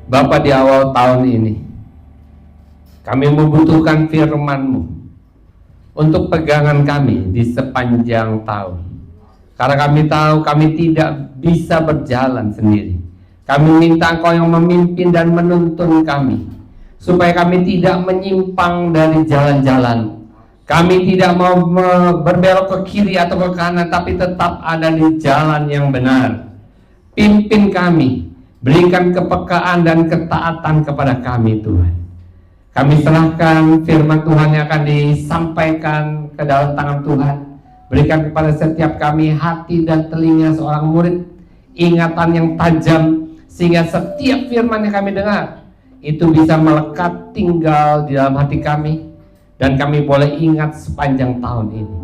Bapa, di awal tahun ini kami membutuhkan firman-Mu untuk pegangan kami di sepanjang tahun. Karena kami tahu kami tidak bisa berjalan sendiri. Kami minta Engkau yang memimpin dan menuntun kami, supaya kami tidak menyimpang dari jalan-jalan. Kami tidak mau berbelok ke kiri atau ke kanan, tapi tetap ada di jalan yang benar. Pimpin kami, berikan kepekaan dan ketaatan kepada kami, Tuhan. Kami serahkan firman Tuhan yang akan disampaikan ke dalam tangan Tuhan. Berikan kepada setiap kami hati dan telinga seorang murid, ingatan yang tajam, sehingga setiap firman yang kami dengar itu bisa melekat tinggal di dalam hati kami, dan kami boleh ingat sepanjang tahun ini.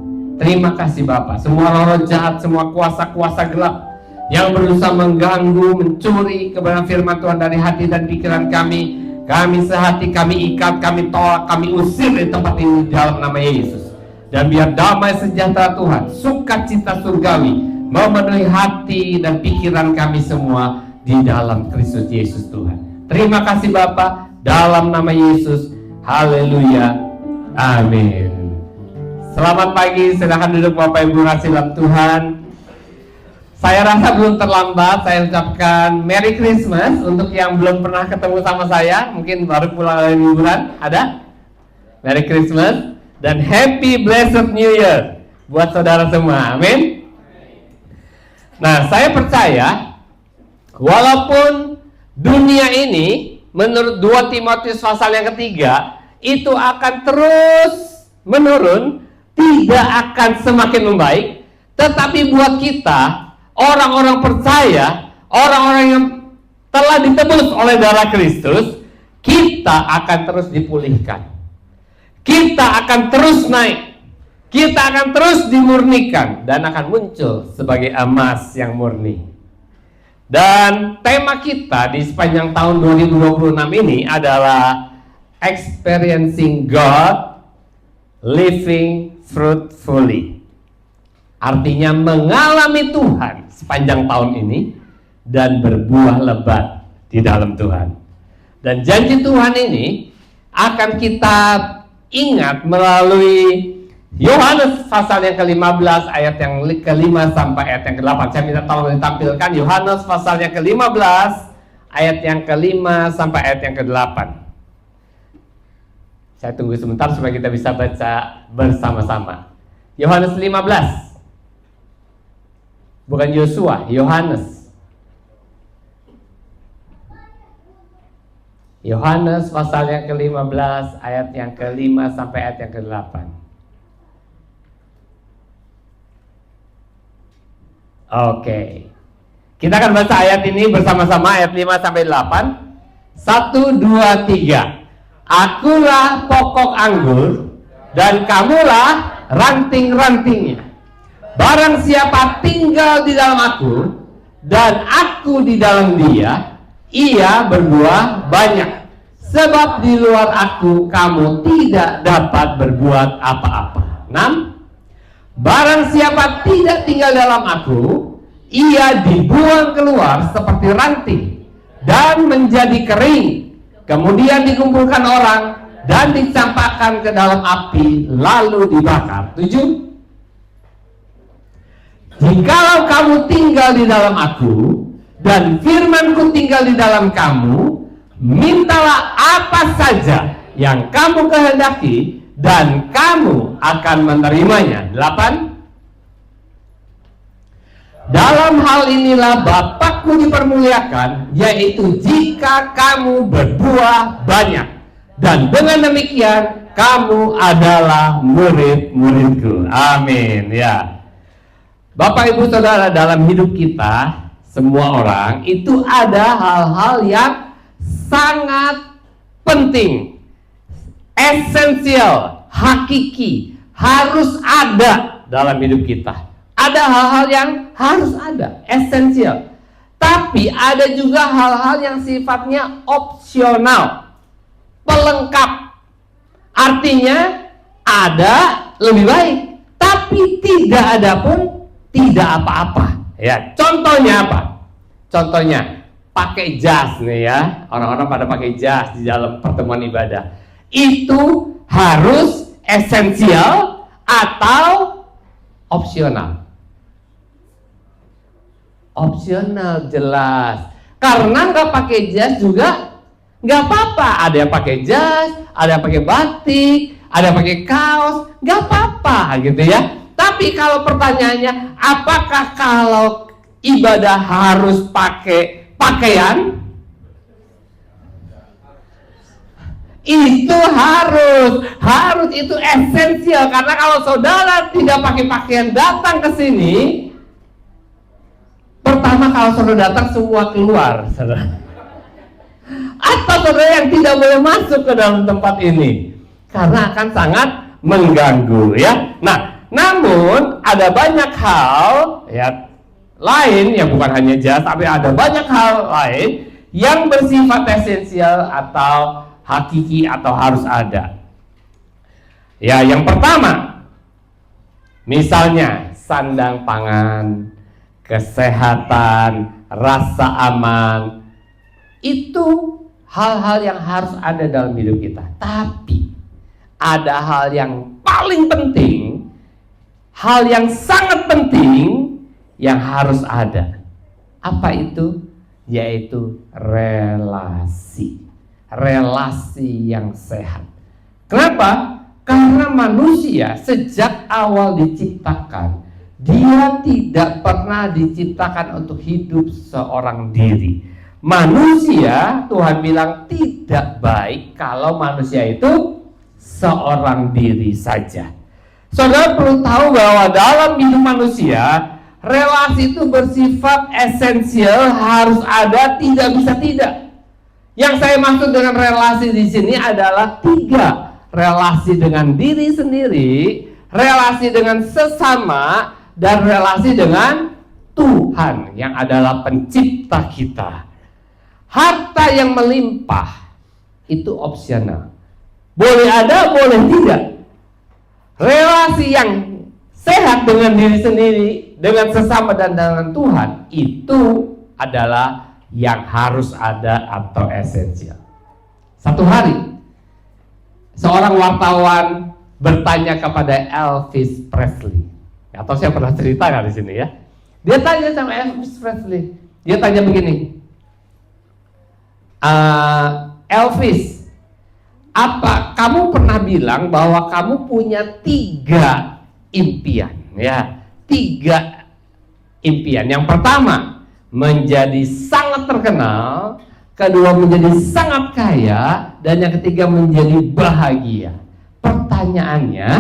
Terima kasih Bapak. Semua roh jahat, semua kuasa-kuasa gelap yang berusaha mengganggu, mencuri kebenaran firman Tuhan dari hati dan pikiran kami sehati, kami ikat, kami tolak, kami usir dari tempat ini dalam nama Yesus. Dan biar damai sejahtera Tuhan, sukacita surgawi memenuhi hati dan pikiran kami semua di dalam Kristus Yesus Tuhan. Terima kasih Bapa, dalam nama Yesus. Haleluya. Amin. Selamat pagi, silakan duduk Bapak Ibu kasih dalam Tuhan. Saya rasa belum terlambat saya ucapkan Merry Christmas untuk yang belum pernah ketemu sama saya, mungkin baru pulang dari liburan. Ada? Merry Christmas dan Happy Blessed New Year buat saudara semua. Amin. Nah, saya percaya walaupun dunia ini menurut 2 Timotius pasal yang ketiga itu akan terus menurun, tidak akan semakin membaik, tetapi buat kita orang-orang percaya, orang-orang yang telah ditebus oleh darah Kristus, kita akan terus dipulihkan. Kita akan terus naik. Kita akan terus dimurnikan dan akan muncul sebagai emas yang murni. Dan tema kita di sepanjang tahun 2026 ini adalah Experiencing God, Living Fruitfully. Artinya mengalami Tuhan sepanjang tahun ini dan berbuah lebat di dalam Tuhan. Dan janji Tuhan ini akan kita ingat melalui Yohanes pasal yang ke-15 ayat yang ke-5 sampai ayat yang ke-8. Saya minta tolong ditampilkan Yohanes pasal yang ke-15 ayat yang ke-5 sampai ayat yang ke-8. Saya tunggu sebentar supaya kita bisa baca bersama-sama. Yohanes 15. Bukan Yosua, Yohanes. Yohanes pasal yang ke-15 ayat yang ke-5 sampai ayat yang ke-8. Oke. Kita akan baca ayat ini bersama-sama, ayat 5 sampai 8. 1, 2, 3. Akulah pokok anggur dan kamulah ranting-rantingnya. Barang siapa tinggal di dalam aku dan aku di dalam dia, ia berbuah banyak. Sebab di luar aku kamu tidak dapat berbuat apa-apa. 6. Barang siapa tidak tinggal dalam aku, ia dibuang keluar seperti ranting dan menjadi kering. Kemudian dikumpulkan orang dan dicampakkan ke dalam api lalu dibakar. 7. Jikalau kamu tinggal di dalam aku dan firmanku tinggal di dalam kamu, mintalah apa saja yang kamu kehendaki dan kamu akan menerimanya. 8. Dalam hal inilah Bapakku dipermuliakan, yaitu jika kamu berbuah banyak, dan dengan demikian kamu adalah murid-muridku. Amin. Ya, Bapak Ibu Saudara, dalam hidup kita semua orang itu ada hal-hal yang sangat penting, esensial, hakiki, harus ada dalam hidup kita. Ada hal-hal yang harus ada, esensial. Tapi ada juga hal-hal yang sifatnya opsional, pelengkap. Artinya ada lebih baik, tapi tidak ada pun tidak apa-apa. Ya, contohnya apa? Contohnya, pakai jas nih ya, orang-orang pada pakai jas di dalam pertemuan ibadah, itu harus esensial atau opsional? Opsional, jelas. Karena nggak pakai jas juga nggak apa-apa. Ada yang pakai jas, ada yang pakai batik, ada yang pakai kaos, nggak apa-apa gitu ya. Tapi kalau pertanyaannya, apakah kalau ibadah harus pakai pakaian? Itu harus itu esensial, karena kalau saudara tidak pakai pakaian datang ke sini, pertama kalau saudara datang semua keluar, saudara. Atau saudara yang tidak boleh masuk ke dalam tempat ini, karena akan sangat mengganggu ya. Nah, namun ada banyak hal ya lain yang bukan hanya jas, tapi ada banyak hal lain yang bersifat esensial atau hakiki atau harus ada. Ya, yang pertama, misalnya sandang pangan, kesehatan, rasa aman, itu hal-hal yang harus ada dalam hidup kita. Tapi ada hal yang paling penting, hal yang sangat penting yang harus ada. Apa itu? Yaitu relasi. Relasi yang sehat. Kenapa? Karena manusia sejak awal diciptakan, dia tidak pernah diciptakan untuk hidup seorang diri. Manusia, Tuhan bilang tidak baik kalau manusia itu seorang diri saja. Saudara perlu tahu bahwa dalam hidup manusia, relasi itu bersifat esensial, harus ada, tidak bisa tidak. Yang saya maksud dengan relasi di sini adalah 3. Relasi dengan diri sendiri, relasi dengan sesama, dan relasi dengan Tuhan yang adalah pencipta kita. Harta yang melimpah itu opsional. Boleh ada, boleh tidak. Relasi yang sehat dengan diri sendiri, dengan sesama dan dengan Tuhan, itu adalah yang harus ada atau esensial. Satu hari, seorang wartawan bertanya kepada Elvis Presley. Atau saya pernah cerita nggak di sini ya? Dia tanya sama Elvis Presley. Dia tanya begini, Elvis, apa kamu pernah bilang bahwa kamu punya 3 impian? Ya, 3 impian. Yang pertama, menjadi sangat terkenal, kedua menjadi sangat kaya, dan yang ketiga menjadi bahagia. Pertanyaannya,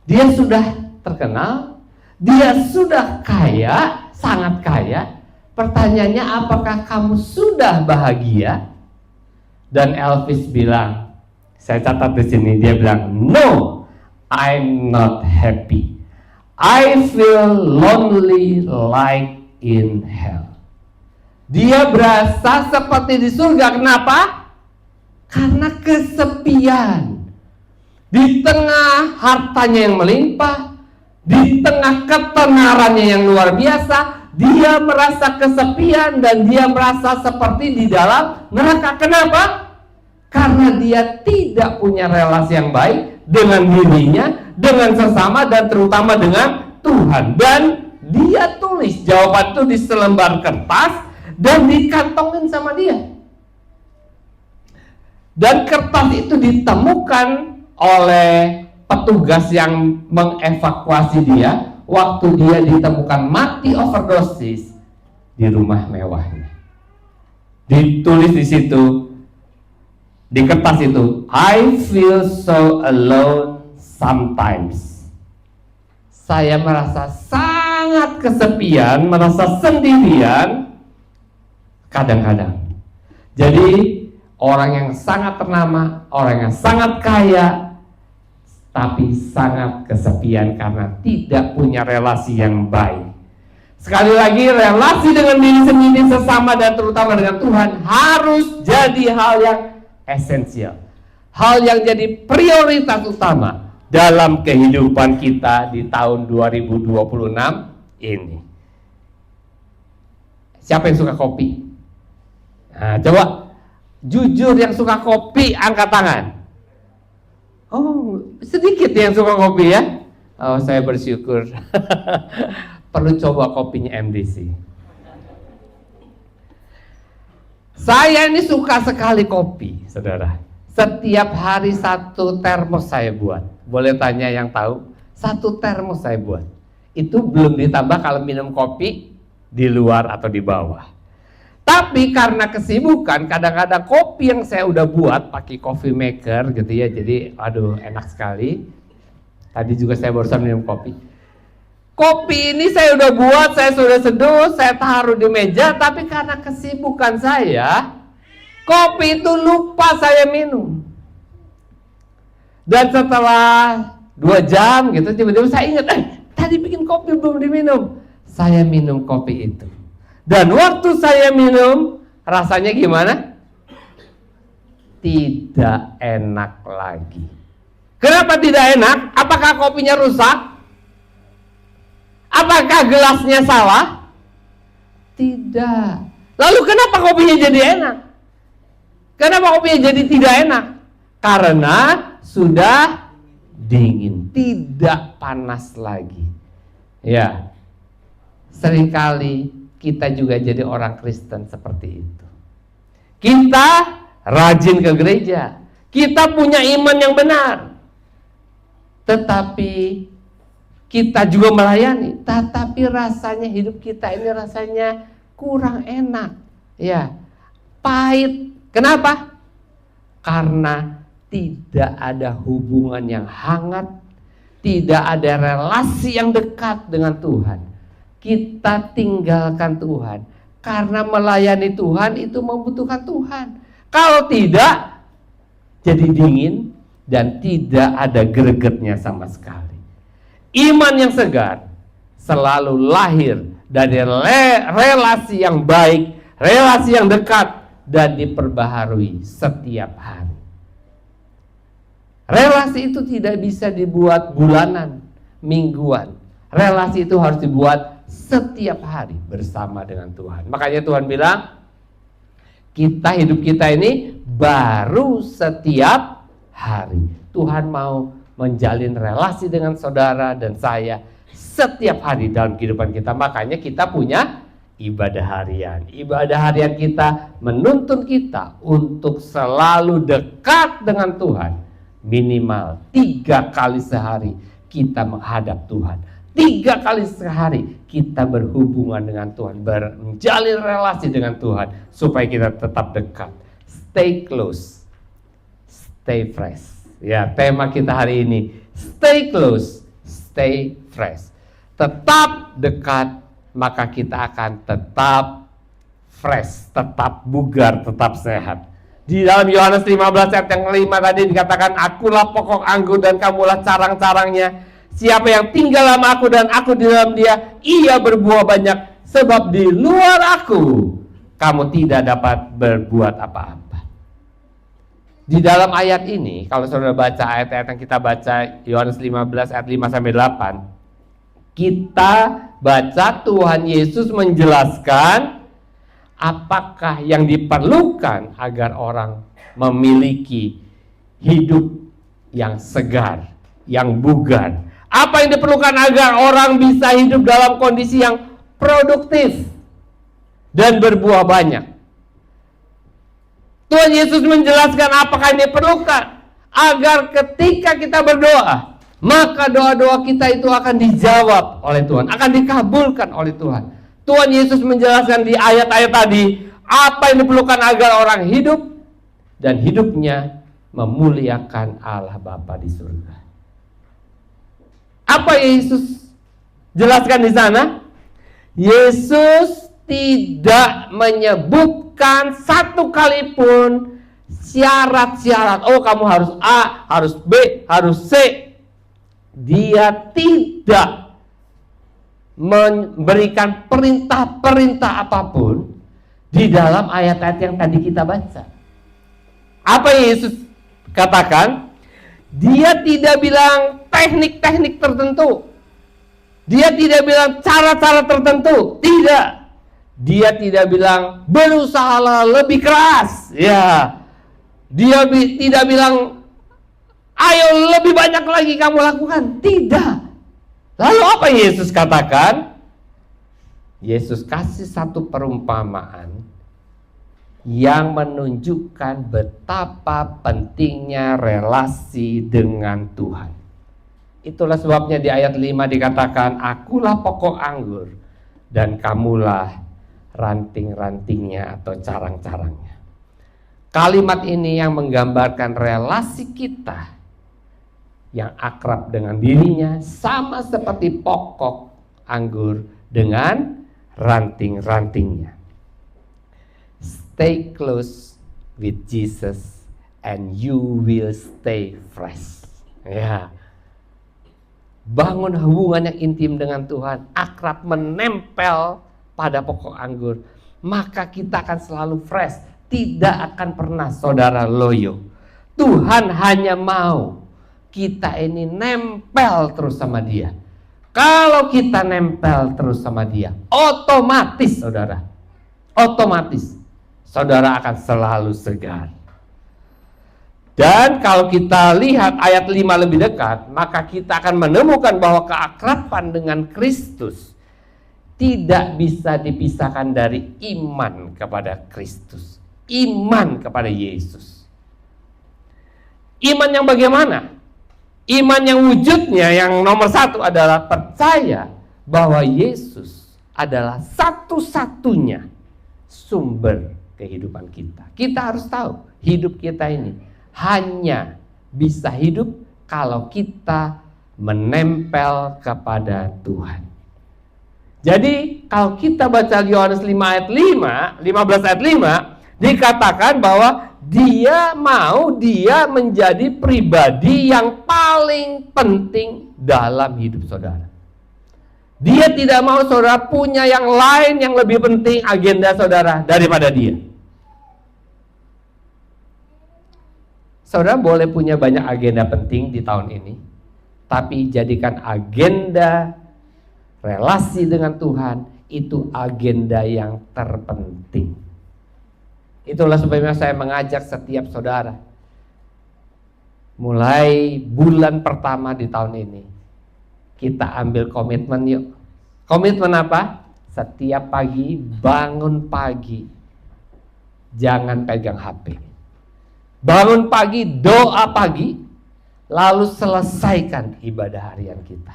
dia sudah terkenal, dia sudah kaya, sangat kaya. Pertanyaannya, apakah kamu sudah bahagia? Dan Elvis bilang, saya catat di sini, dia bilang, no, I'm not happy. I feel lonely like in hell. Dia berasa seperti di surga. Kenapa? Karena kesepian. Di tengah hartanya yang melimpah, di tengah ketenarannya yang luar biasa, dia merasa kesepian dan dia merasa seperti di dalam neraka. Kenapa? Karena dia tidak punya relasi yang baik dengan dirinya, dengan sesama, dan terutama dengan Tuhan. Dan dia tulis jawaban itu di selembar kertas dan dikantongin sama dia. Dan kertas itu ditemukan oleh petugas yang mengevakuasi dia waktu dia ditemukan mati overdosis di rumah mewahnya. Ditulis di situ, di kertas itu, I feel so alone sometimes. Saya merasa sangat kesepian, merasa sendirian kadang-kadang. Jadi orang yang sangat ternama, orang yang sangat kaya, tapi sangat kesepian karena tidak punya relasi yang baik. Sekali lagi, relasi dengan diri sendiri, sesama, dan terutama dengan Tuhan harus jadi hal yang esensial, hal yang jadi prioritas utama dalam kehidupan kita di tahun 2026 ini. Siapa yang suka kopi? Nah, coba jujur yang suka kopi angkat tangan. Oh, sedikit yang suka kopi ya. Oh, saya bersyukur. Perlu coba kopinya MDC. Saya ini suka sekali kopi, saudara. Setiap hari 1 termos saya buat. Boleh tanya yang tahu? 1 termos saya buat. Itu belum ditambah kalau minum kopi di luar atau di bawah. Tapi karena kesibukan, kadang-kadang kopi yang saya udah buat pakai coffee maker gitu ya. Jadi aduh enak sekali. Tadi juga saya barusan minum kopi. Kopi ini saya udah buat, saya sudah seduh, saya taruh di meja. Tapi karena kesibukan saya, kopi itu lupa saya minum. Dan setelah 2 jam gitu, tiba-tiba saya ingat, tadi bikin kopi belum diminum. Saya minum kopi itu. Dan waktu saya minum, rasanya gimana? Tidak enak lagi. Kenapa tidak enak? Apakah kopinya rusak? Apakah gelasnya salah? Tidak. Lalu kenapa kopinya jadi enak? Kenapa kopinya jadi tidak enak? Karena sudah dingin, tidak panas lagi. Ya, seringkali kita juga jadi orang Kristen seperti itu. Kita rajin ke gereja, kita punya iman yang benar, tetapi kita juga melayani, tetapi rasanya hidup kita ini rasanya kurang enak, ya, pahit. Kenapa? Karena tidak ada hubungan yang hangat, tidak ada relasi yang dekat dengan Tuhan. Kita tinggalkan Tuhan karena melayani Tuhan itu membutuhkan Tuhan. Kalau tidak, jadi dingin dan tidak ada gregetnya sama sekali. Iman yang segar selalu lahir dari relasi yang baik, relasi yang dekat, dan diperbaharui setiap hari. Relasi itu tidak bisa dibuat bulanan, mingguan. Relasi itu harus dibuat setiap hari bersama dengan Tuhan. Makanya Tuhan bilang, hidup kita ini baru setiap hari. Tuhan mau menjalin relasi dengan saudara dan saya setiap hari dalam kehidupan kita. Makanya kita punya ibadah harian. Ibadah harian kita menuntun kita untuk selalu dekat dengan Tuhan. Minimal 3 kali sehari kita menghadap Tuhan. 3 kali sehari kita berhubungan dengan Tuhan, menjalin relasi dengan Tuhan supaya kita tetap dekat. Stay close, stay fresh. Ya, tema kita hari ini, stay close, stay fresh. Tetap dekat, maka kita akan tetap fresh, tetap bugar, tetap sehat. Di dalam Yohanes 15 ayat yang 5 tadi dikatakan, akulah pokok anggur dan kamulah carang-carangnya. Siapa yang tinggal dalam aku dan aku di dalam dia, ia berbuah banyak. Sebab di luar aku, kamu tidak dapat berbuat apa-apa. Di dalam ayat ini, kalau saudara baca ayat-ayat yang kita baca, Yohanes 15 ayat 5-8, kita baca Tuhan Yesus menjelaskan apakah yang diperlukan agar orang memiliki hidup yang segar, yang bugar. Apa yang diperlukan agar orang bisa hidup dalam kondisi yang produktif dan berbuah banyak. Tuhan Yesus menjelaskan apakah yang diperlukan agar ketika kita berdoa, maka doa-doa kita itu akan dijawab oleh Tuhan, akan dikabulkan oleh Tuhan. Tuhan Yesus menjelaskan di ayat-ayat tadi apa yang diperlukan agar orang hidup dan hidupnya memuliakan Allah Bapa di surga. Apa Yesus jelaskan di sana? Yesus tidak menyebutkan satu kali pun syarat-syarat. Oh, kamu harus A, harus B, harus C. Dia tidak memberikan perintah-perintah apapun di dalam ayat-ayat yang tadi kita baca. Apa yang Yesus katakan? Dia tidak bilang teknik-teknik tertentu. Dia tidak bilang cara-cara tertentu. Tidak. Dia tidak bilang berusahalah lebih keras, ya. Dia tidak bilang ayo lebih banyak lagi kamu lakukan. Tidak. Lalu apa Yesus katakan? Yesus kasih satu perumpamaan yang menunjukkan betapa pentingnya relasi dengan Tuhan. Itulah sebabnya di ayat 5 dikatakan, akulah pokok anggur dan kamulah ranting-rantingnya atau carang-carangnya. Kalimat ini yang menggambarkan relasi kita yang akrab dengan dirinya sama seperti pokok anggur dengan ranting-rantingnya. Stay close with Jesus and you will stay fresh. Ya. Bangun hubungan yang intim dengan Tuhan, akrab menempel pada pokok anggur, maka kita akan selalu fresh, tidak akan pernah saudara loyo. Tuhan hanya mau kita ini nempel terus sama Dia. Kalau kita nempel terus sama Dia, otomatis saudara akan selalu segar. Dan kalau kita lihat ayat 5 lebih dekat, maka kita akan menemukan bahwa keakraban dengan Kristus tidak bisa dipisahkan dari iman kepada Kristus, iman kepada Yesus. Iman yang bagaimana? Iman yang wujudnya yang nomor satu adalah percaya bahwa Yesus adalah satu-satunya sumber kehidupan kita. Kita harus tahu hidup kita ini hanya bisa hidup kalau kita menempel kepada Tuhan. Jadi kalau kita baca Yohanes 5 ayat 5, 15 ayat 5, dikatakan bahwa dia menjadi pribadi yang paling penting dalam hidup saudara. Dia tidak mau saudara punya yang lain yang lebih penting agenda saudara daripada dia. Saudara boleh punya banyak agenda penting di tahun ini, tapi jadikan agenda relasi dengan Tuhan itu agenda yang terpenting. Itulah sebabnya saya mengajak setiap saudara, mulai bulan pertama di tahun ini, kita ambil komitmen yuk. Komitmen apa? Setiap pagi, bangun pagi, jangan pegang HP. Bangun pagi, doa pagi, lalu selesaikan ibadah harian kita.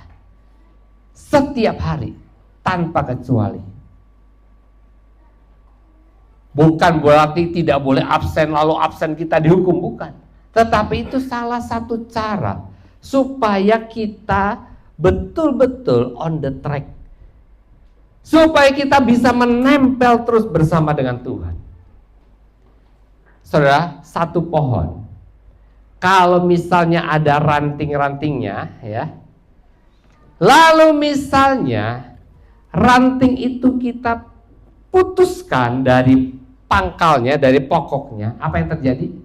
Setiap hari, tanpa kecuali. Bukan berarti tidak boleh absen, lalu absen kita dihukum, bukan. Tetapi itu salah satu cara supaya kita betul-betul on the track. Supaya kita bisa menempel terus bersama dengan Tuhan. Saudara, satu pohon, kalau misalnya ada ranting-rantingnya, ya, lalu misalnya ranting itu kita putuskan dari pangkalnya, dari pokoknya, apa yang terjadi?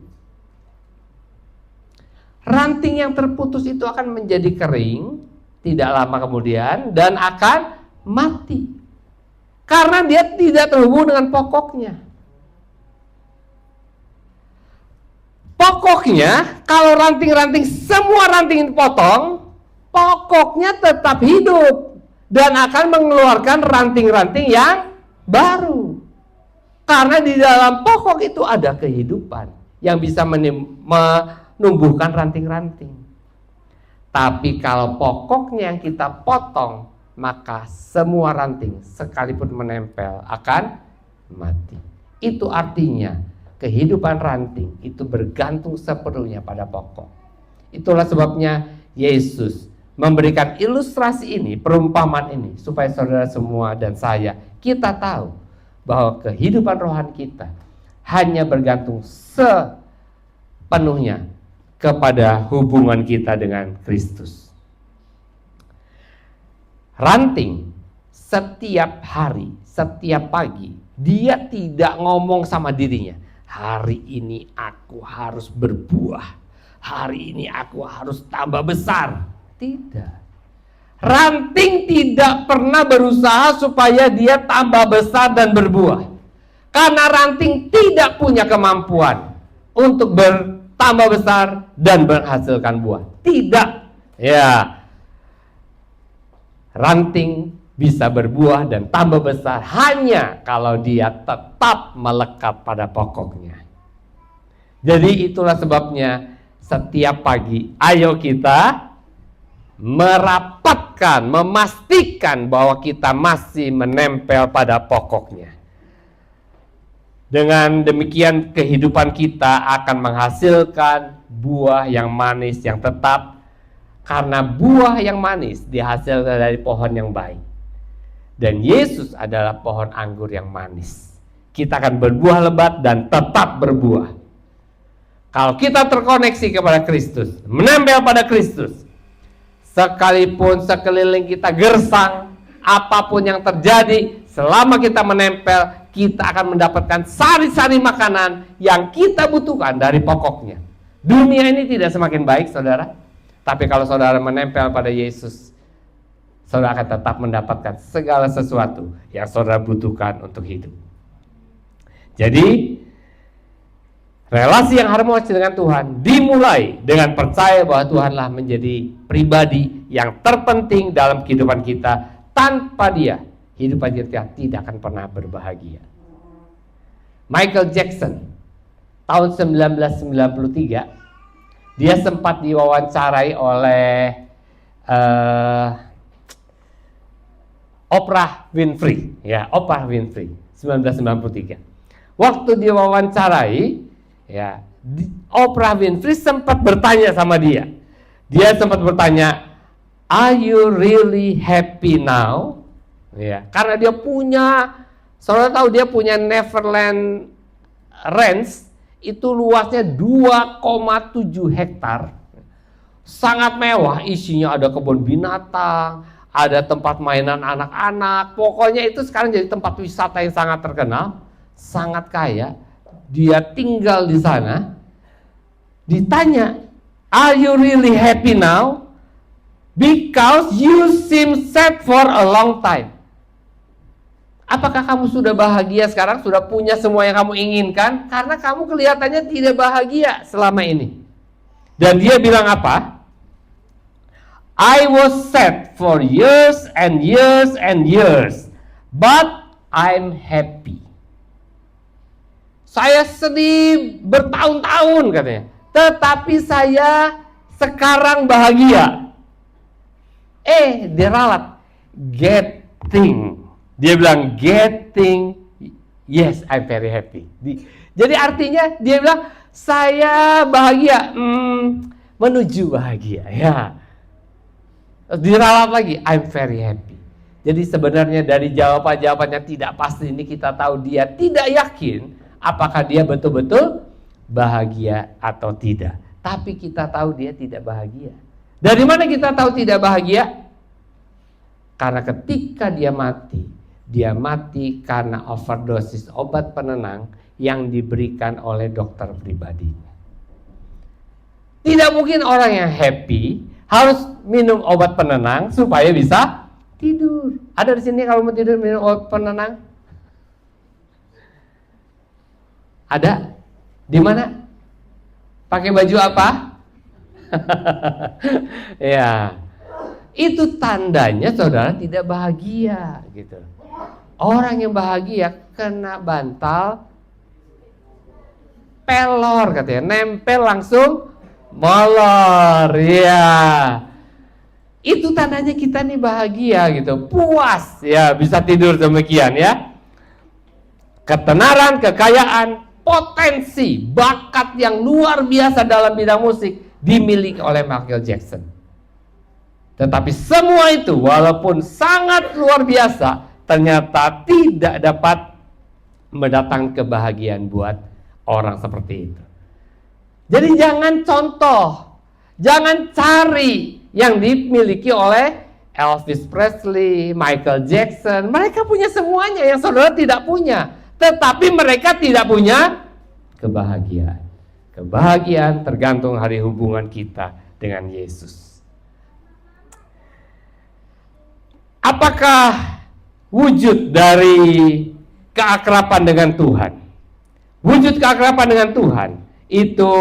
Ranting yang terputus itu akan menjadi kering, tidak lama kemudian, dan akan mati. Karena dia tidak terhubung dengan pokoknya. Pokoknya, kalau ranting-ranting, semua ranting dipotong, pokoknya tetap hidup dan akan mengeluarkan ranting-ranting yang baru. Karena di dalam pokok itu ada kehidupan yang bisa menumbuhkan ranting-ranting. Tapi kalau pokoknya yang kita potong, maka semua ranting sekalipun menempel akan mati. Itu artinya kehidupan ranting itu bergantung sepenuhnya pada pokok. Itulah sebabnya Yesus memberikan ilustrasi ini, perumpamaan ini, supaya saudara semua dan saya, kita tahu bahwa kehidupan rohani kita hanya bergantung sepenuhnya kepada hubungan kita dengan Kristus. Ranting setiap hari, setiap pagi, dia tidak ngomong sama dirinya, hari ini aku harus berbuah, hari ini aku harus tambah besar. Tidak. Ranting tidak pernah berusaha supaya dia tambah besar dan berbuah. Karena ranting tidak punya kemampuan untuk bertambah besar dan menghasilkan buah. Tidak. Ya. Ranting bisa berbuah dan tambah besar hanya kalau dia tetap melekat pada pokoknya. Jadi itulah sebabnya setiap pagi ayo kita merapatkan, memastikan bahwa kita masih menempel pada pokoknya. Dengan demikian kehidupan kita akan menghasilkan buah yang manis yang tetap, karena buah yang manis dihasilkan dari pohon yang baik. Dan Yesus adalah pohon anggur yang manis. Kita akan berbuah lebat dan tetap berbuah. Kalau kita terkoneksi kepada Kristus, menempel pada Kristus, sekalipun sekeliling kita gersang, apapun yang terjadi, selama kita menempel, kita akan mendapatkan sari-sari makanan yang kita butuhkan dari pokoknya. Dunia ini tidak semakin baik, saudara. Tapi kalau saudara menempel pada Yesus, saudara akan tetap mendapatkan segala sesuatu yang saudara butuhkan untuk hidup. Jadi, relasi yang harmonis dengan Tuhan dimulai dengan percaya bahwa Tuhanlah menjadi pribadi yang terpenting dalam kehidupan kita. Tanpa Dia, kehidupan kita tidak akan pernah berbahagia. Michael Jackson, tahun 1993, dia sempat diwawancarai oleh Oprah Winfrey, ya, Oprah Winfrey, 1993. Waktu diwawancarai, ya, Oprah Winfrey sempat bertanya sama dia. Dia sempat bertanya, "Are you really happy now?" Ya, karena dia punya, saudara tahu dia punya Neverland Ranch, itu luasnya 2,7 hektar. Sangat mewah, isinya ada kebun binatang, ada tempat mainan anak-anak. Pokoknya itu sekarang jadi tempat wisata yang sangat terkenal, sangat kaya. Dia tinggal di sana. Ditanya, "Are you really happy now? Because you seem sad for a long time." Apakah kamu sudah bahagia sekarang? Sudah punya semua yang kamu inginkan? Karena kamu kelihatannya tidak bahagia selama ini. Dan dia bilang apa? "I was sad for years and years and years, but I'm happy." Saya sedih bertahun-tahun katanya, tetapi saya sekarang bahagia. Dia ralat, getting. Dia bilang getting, yes, I'm very happy. Jadi artinya dia bilang saya bahagia, menuju bahagia, ya. Diralat lagi, I'm very happy. Jadi sebenarnya dari jawaban-jawabannya tidak pasti ini kita tahu dia tidak yakin apakah dia betul-betul bahagia atau tidak. Tapi kita tahu dia tidak bahagia. Dari mana kita tahu tidak bahagia? Karena ketika dia mati karena overdosis obat penenang yang diberikan oleh dokter pribadinya. Tidak mungkin orang yang happy harus minum obat penenang supaya bisa tidur. Ada di sini kalau mau tidur minum obat penenang? Ada? Di mana? Pakai baju apa? Ya. Itu tandanya saudara tidak bahagia gitu. Orang yang bahagia kena bantal pelor katanya, nempel langsung molor. Ya. Itu tandanya kita nih bahagia gitu, puas ya, bisa tidur demikian ya. Ketenaran, kekayaan, potensi, bakat yang luar biasa dalam bidang musik dimiliki oleh Michael Jackson. Tetapi semua itu walaupun sangat luar biasa, ternyata tidak dapat mendatangkan kebahagiaan buat orang seperti itu. Jadi jangan contoh, jangan cari yang dimiliki oleh Elvis Presley, Michael Jackson. Mereka punya semuanya yang saudara tidak punya. Tetapi mereka tidak punya kebahagiaan. Kebahagiaan tergantung hari hubungan kita dengan Yesus. Apakah wujud dari keakraban dengan Tuhan? Wujud keakraban dengan Tuhan itu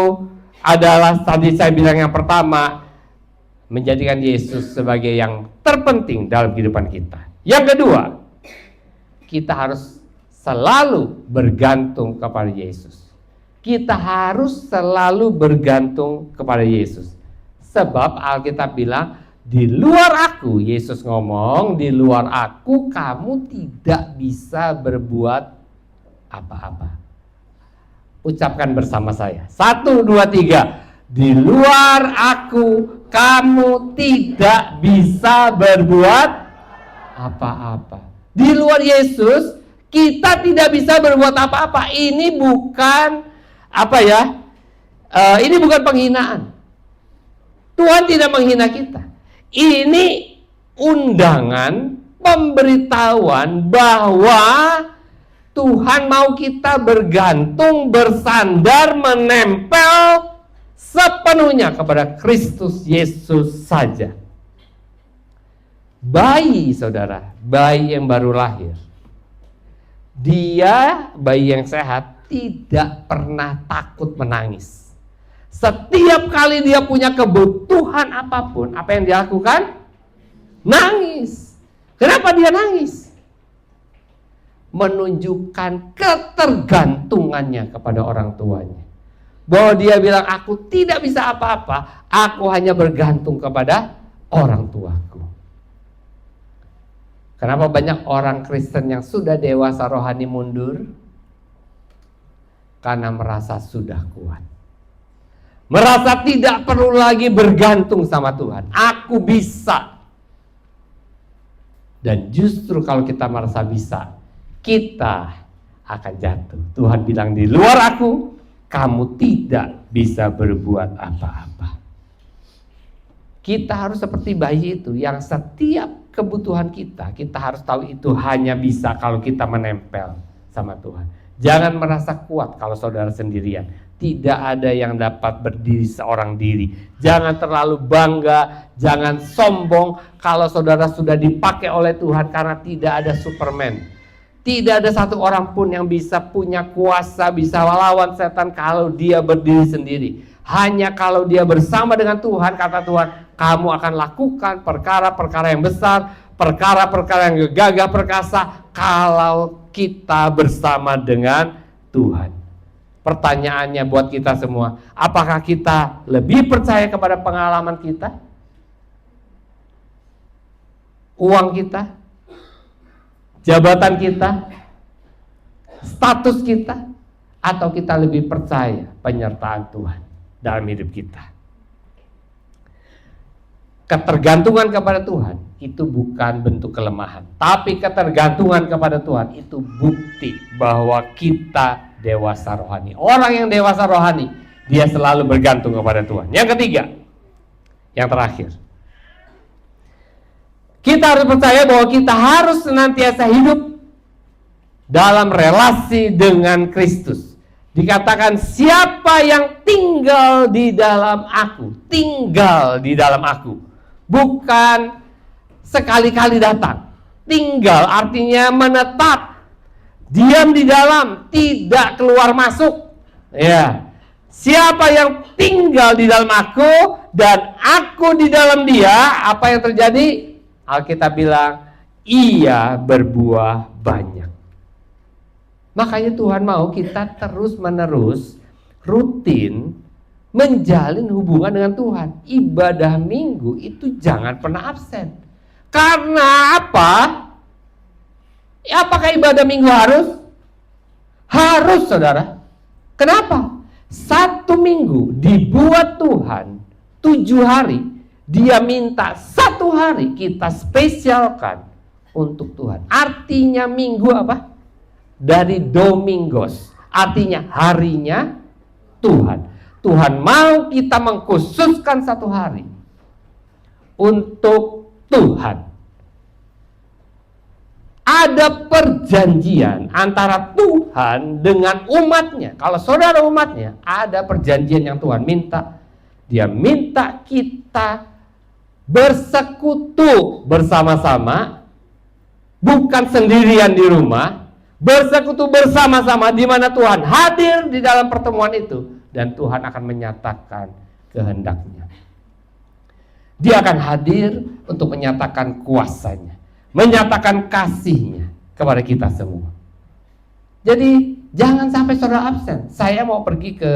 adalah, tadi saya bilang yang pertama, menjadikan Yesus sebagai yang terpenting dalam kehidupan kita. Yang kedua, kita harus selalu bergantung kepada Yesus. Kita harus selalu bergantung kepada Yesus. Sebab Alkitab bilang, di luar aku, Yesus ngomong, di luar aku kamu tidak bisa berbuat apa-apa. Ucapkan bersama saya. 1, 2, 3. Di luar aku kamu tidak bisa berbuat apa-apa. Di luar Yesus kita tidak bisa berbuat apa-apa. Ini bukan ini bukan penghinaan. Tuhan tidak menghina kita. Ini undangan, pemberitahuan bahwa Tuhan mau kita bergantung, bersandar, menempel sepenuhnya kepada Kristus Yesus saja. Bayi, saudara, bayi yang baru lahir, dia, bayi yang sehat, tidak pernah takut menangis. Setiap kali dia punya kebutuhan apapun, apa yang dia lakukan? Nangis. Kenapa dia nangis? Menunjukkan ketergantungannya kepada orang tuanya. Bahwa dia bilang, aku tidak bisa apa-apa, aku hanya bergantung kepada orang tuaku. Kenapa banyak orang Kristen yang sudah dewasa rohani mundur? Karena merasa sudah kuat. Merasa tidak perlu lagi bergantung sama Tuhan. Aku bisa. Dan justru kalau kita merasa bisa, kita akan jatuh. Tuhan bilang, di luar aku kamu tidak bisa berbuat apa-apa. Kita harus seperti bayi itu, yang setiap kebutuhan kita harus tahu itu hanya bisa kalau kita menempel sama Tuhan. Jangan merasa kuat kalau saudara sendirian. Tidak ada yang dapat berdiri seorang diri. Jangan terlalu bangga, jangan sombong kalau saudara sudah dipakai oleh Tuhan, karena tidak ada Superman. Tidak ada satu orang pun yang bisa punya kuasa, bisa melawan setan kalau dia berdiri sendiri. Hanya kalau dia bersama dengan Tuhan, kata Tuhan, kamu akan lakukan perkara-perkara yang besar, perkara-perkara yang gagah perkasa, kalau kita bersama dengan Tuhan. Pertanyaannya buat kita semua, apakah kita lebih percaya kepada pengalaman kita? Uang kita? Jabatan kita? Status kita? Atau kita lebih percaya penyertaan Tuhan dalam hidup kita? Ketergantungan kepada Tuhan itu bukan bentuk kelemahan, tapi ketergantungan kepada Tuhan itu bukti bahwa kita dewasa rohani. Orang yang dewasa rohani, dia selalu bergantung kepada Tuhan. Yang ketiga, yang terakhir, kita harus percaya bahwa kita harus senantiasa hidup dalam relasi dengan Kristus. Dikatakan, siapa yang tinggal di dalam aku, tinggal di dalam aku. Bukan sekali-kali datang. Tinggal artinya menetap. Diam di dalam, tidak keluar masuk. Ya. Siapa yang tinggal di dalam aku dan aku di dalam dia, apa yang terjadi? Alkitab bilang, ia berbuah banyak. Makanya Tuhan mau kita terus-menerus rutin menjalin hubungan dengan Tuhan. Ibadah minggu itu jangan pernah absen. Karena apa? Apakah ibadah minggu harus? Harus, saudara. Kenapa? 1 minggu dibuat Tuhan 7 hari. Dia minta 1 hari kita spesialkan untuk Tuhan. Artinya minggu apa? Dari Domingos. Artinya harinya Tuhan. Tuhan mau kita mengkhususkan 1 hari untuk Tuhan. Ada perjanjian antara Tuhan dengan umatnya. Kalau saudara umatnya, ada perjanjian yang Tuhan minta. Dia minta kita bersekutu bersama-sama bukan sendirian di rumah, bersekutu bersama-sama di mana Tuhan hadir di dalam pertemuan itu dan Tuhan akan menyatakan kehendaknya. Dia akan hadir untuk menyatakan kuasanya, menyatakan kasihnya kepada kita semua. Jadi jangan sampai saudara absen. Saya mau pergi ke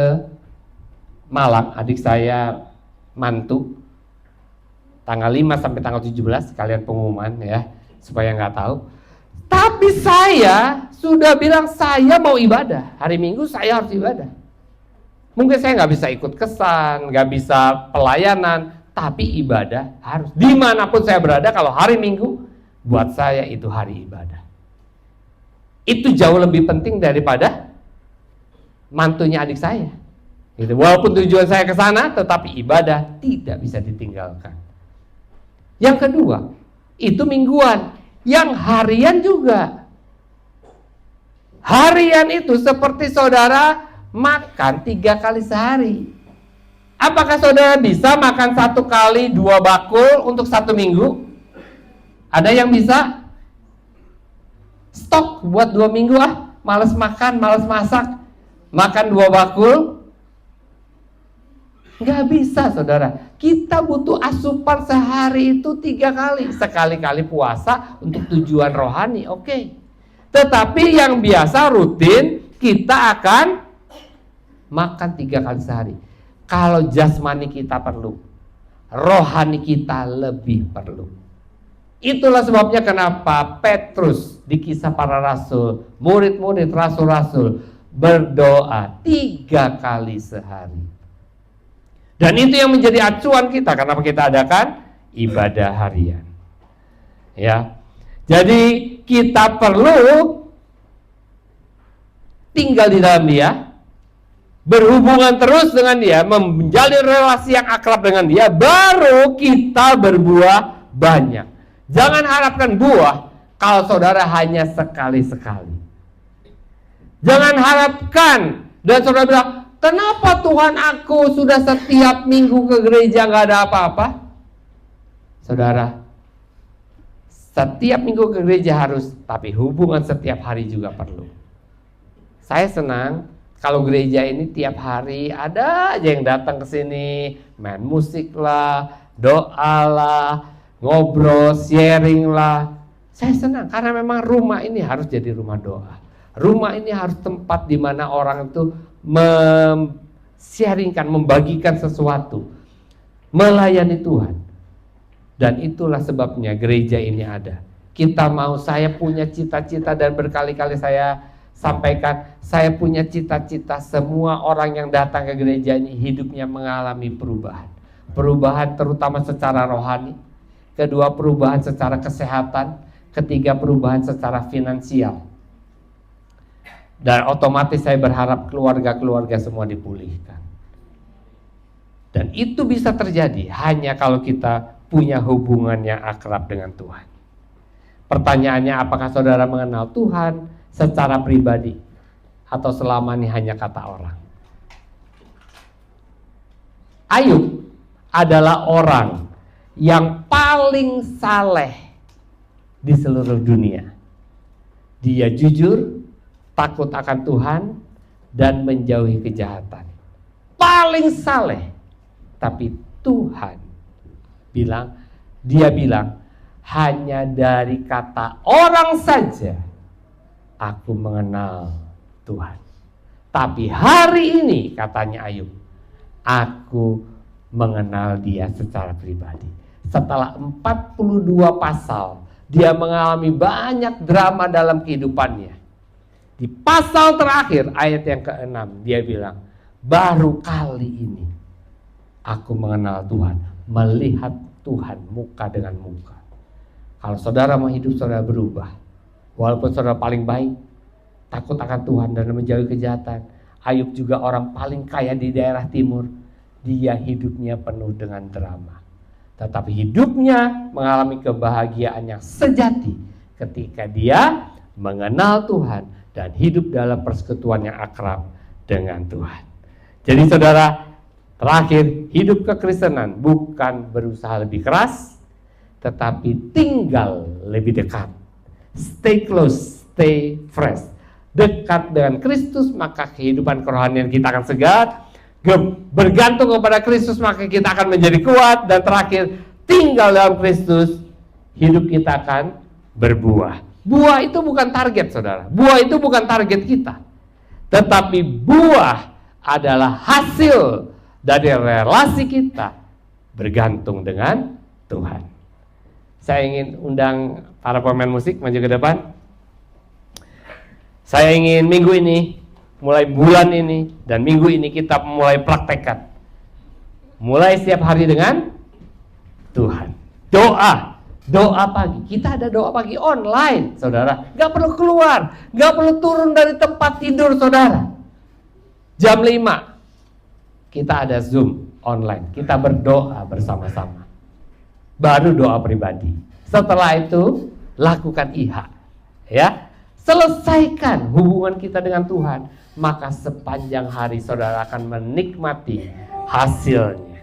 Malang, adik saya mantu, tanggal 5 sampai tanggal 17, kalian pengumuman ya, supaya nggak tahu. Tapi saya sudah bilang saya mau ibadah, hari Minggu saya harus ibadah. Mungkin saya nggak bisa ikut kesan, nggak bisa pelayanan, tapi ibadah harus. Dimanapun saya berada, kalau hari Minggu, buat saya itu hari ibadah. Itu jauh lebih penting daripada mantunya adik saya. Gitu. Walaupun tujuan saya ke sana, tetapi ibadah tidak bisa ditinggalkan. Yang kedua, itu mingguan. Yang harian juga. Harian itu seperti saudara makan 3 kali sehari. Apakah saudara bisa makan 1 kali 2 bakul untuk 1 minggu? Ada yang bisa? Stok buat 2 minggu males makan, males masak. Makan 2 bakul. Nggak bisa saudara. Kita butuh asupan sehari itu 3 kali. Sekali-kali puasa untuk tujuan rohani, oke. Tetapi yang biasa rutin, kita akan makan 3 kali sehari. Kalau jasmani kita perlu, rohani kita lebih perlu. Itulah sebabnya kenapa Petrus di Kisah Para Rasul, murid-murid rasul-rasul berdoa 3 kali sehari. Dan itu yang menjadi acuan kita, kenapa kita adakan ibadah harian. Ya. Jadi kita perlu tinggal di dalam Dia, berhubungan terus dengan Dia, menjalin relasi yang akrab dengan Dia, baru kita berbuah banyak. Jangan harapkan buah kalau saudara hanya sekali-sekali. Jangan harapkan dan saudara bilang, kenapa Tuhan aku sudah setiap minggu ke gereja gak ada apa-apa? Saudara, setiap minggu ke gereja harus, tapi hubungan setiap hari juga perlu. Saya senang kalau gereja ini tiap hari ada aja yang datang ke sini, main musik lah, doa lah, ngobrol, sharing lah. Saya senang karena memang rumah ini harus jadi rumah doa. Rumah ini harus tempat di mana orang itu sharingkan, membagikan sesuatu, melayani Tuhan. Dan itulah sebabnya gereja ini ada. Kita mau, saya punya cita-cita dan berkali-kali saya sampaikan, saya punya cita-cita semua orang yang datang ke gereja ini hidupnya mengalami perubahan. Perubahan terutama secara rohani, kedua perubahan secara kesehatan, ketiga perubahan secara finansial. Dan otomatis saya berharap keluarga-keluarga semua dipulihkan. Dan itu bisa terjadi hanya kalau kita punya hubungan yang akrab dengan Tuhan. Pertanyaannya, apakah saudara mengenal Tuhan secara pribadi atau selama ini hanya kata orang? Ayub adalah orang yang paling saleh di seluruh dunia. Dia jujur, takut akan Tuhan, dan menjauhi kejahatan. Paling saleh. Tapi Tuhan dia bilang, hanya dari kata orang saja aku mengenal Tuhan. Tapi hari ini, katanya Ayub, aku mengenal Dia secara pribadi. Setelah 42 pasal, dia mengalami banyak drama dalam kehidupannya. Di pasal terakhir, ayat yang ke-6, dia bilang, baru kali ini aku mengenal Tuhan, melihat Tuhan muka dengan muka. Kalau saudara mau hidup, saudara berubah. Walaupun saudara paling baik, takut akan Tuhan dan menjauhi kejahatan. Ayub juga orang paling kaya di daerah timur. Dia hidupnya penuh dengan drama. Tetapi hidupnya mengalami kebahagiaan yang sejati ketika dia mengenal Tuhan dan hidup dalam persekutuan yang akrab dengan Tuhan. Jadi saudara, terakhir, hidup kekristenan bukan berusaha lebih keras, tetapi tinggal lebih dekat. stay close, stay fresh. Dekat dengan Kristus, maka kehidupan kerohanian kita akan segar. Bergantung kepada Kristus, maka kita akan menjadi kuat. Dan terakhir, tinggal dalam Kristus, hidup kita akan berbuah. Buah itu bukan target, saudara. Buah itu bukan target kita. Tetapi buah adalah hasil dari relasi kita bergantung dengan Tuhan. Saya ingin undang para pemain musik maju ke depan. Saya ingin minggu ini, mulai bulan ini, dan minggu ini kita mulai praktekkan. Mulai setiap hari dengan Tuhan. Doa pagi. Kita ada doa pagi online, saudara. Gak perlu keluar, gak perlu turun dari tempat tidur, saudara. Jam 5, kita ada Zoom online. Kita berdoa bersama-sama. Baru doa pribadi. Setelah itu, lakukan IHA. Ya, selesaikan hubungan kita dengan Tuhan. Maka sepanjang hari saudara akan menikmati hasilnya.